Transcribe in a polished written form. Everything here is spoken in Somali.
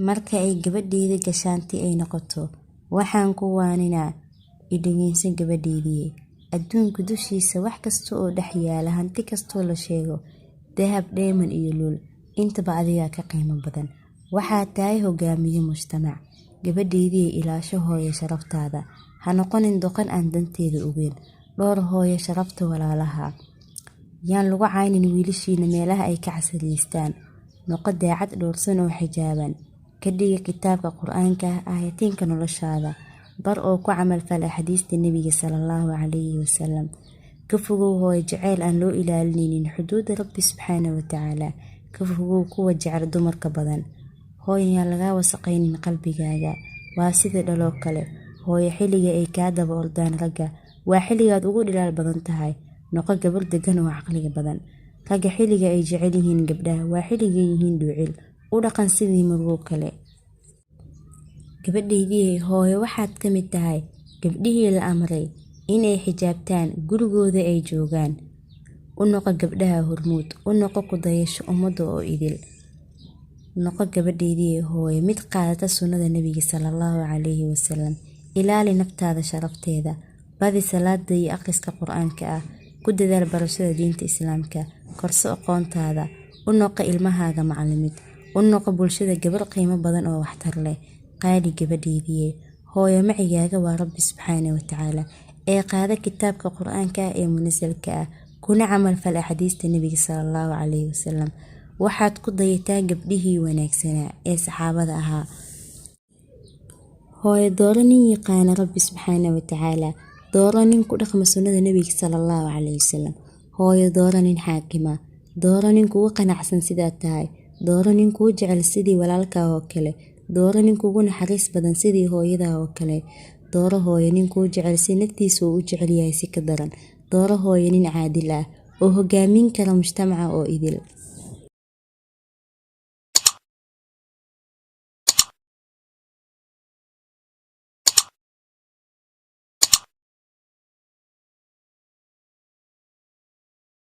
marka ay gabadheeda gashaanti ay noqoto waxaan ku waaninaa idhageysan gabadheedii adduunka dushiisa wax kasta oo dhex yaala hanti kastoo la sheego dahab dheeman iyo lul intaba adiga ka qiimo badan waxaa tahay hogaamiye mujtamac gabadheedii ilaasho hooyo sharaftaada ha noqonin doqon aan danteeda ogeyn dhowr hooyo sharafta walaalaha yaan lagu caynin wiilashiina meelaha ay ka casriyeystaan noqo daacad dhowrsan oo xijaaban ka dhiga kitaabka qur-aanka aayatiinka noloshaada bar oo ku camal fala xadiista nebiga sallallahu calayhi wasallam ka fogow hooyo jaceyl aan loo ilaalinaynin xuduuda rabbi subxaanahu watacaala ka fogow kuwa jecel dumarka badan hooyo yaan lagaa wasaqaynin qalbigaaga waa sida dhaloo kale hooyo xilliga ay kaa daba ordaan ragga waa xilligaad ugu dhilaal badan tahay noqo gabar degan oo caqliga badan ragga xilliga ay jecel yihiin gabdhaha waa xilligay yihiin dhuucil u dhaqan sidii marwo kale gabadheedii hooyo waxaad ka mid tahay gabdhihii la amray inay xijaabtaan gurigooda ay joogaan u noqo gabdhaha hormuud u noqo ku dayasho ummadda oo idil noqo gabadheedii hooyo mid qaadata sunnada nebiga sallallahu calayhi wasallam ilaali naftaada sharafteeda badi salaada iyo akhriska qur-aanka ah ku dadaal barashada diinta islaamka korso aqoontaada u noqo ilmahaaga macallimid u noqo bulshada gabar qiimo badan oo waxtar leh qaali gabadheedii hooyo macigaaga waa rabbi subxaanahu watacaala ee qaada kitaabka qur-aanka ah ee munasalka ah kuna camal fal axaadiista nebiga sallallahu calayhi wasallam waxaad ku dayataa gabdhihii wanaagsanaa ee saxaabada ahaa hooyo dooro nin yaqaana rabbi subxaanahu watacaala dooro nin ku dhaqma sunnada nebiga sallallahu calayhi wasallam hooyo dooro nin xaakima dooro nin kugu qanacsan sidaad tahay dooro nin kuu jecel sidii walaalkaa oo kale dooro nin kugu naxariis badan sidii hooyadaa oo kale dooro hooyo nin kuu jecel si naftiisa uu u jecel yahay si ka daran dooro hooyo nin caadil ah oo hogaamin kara mujtamaca oo idil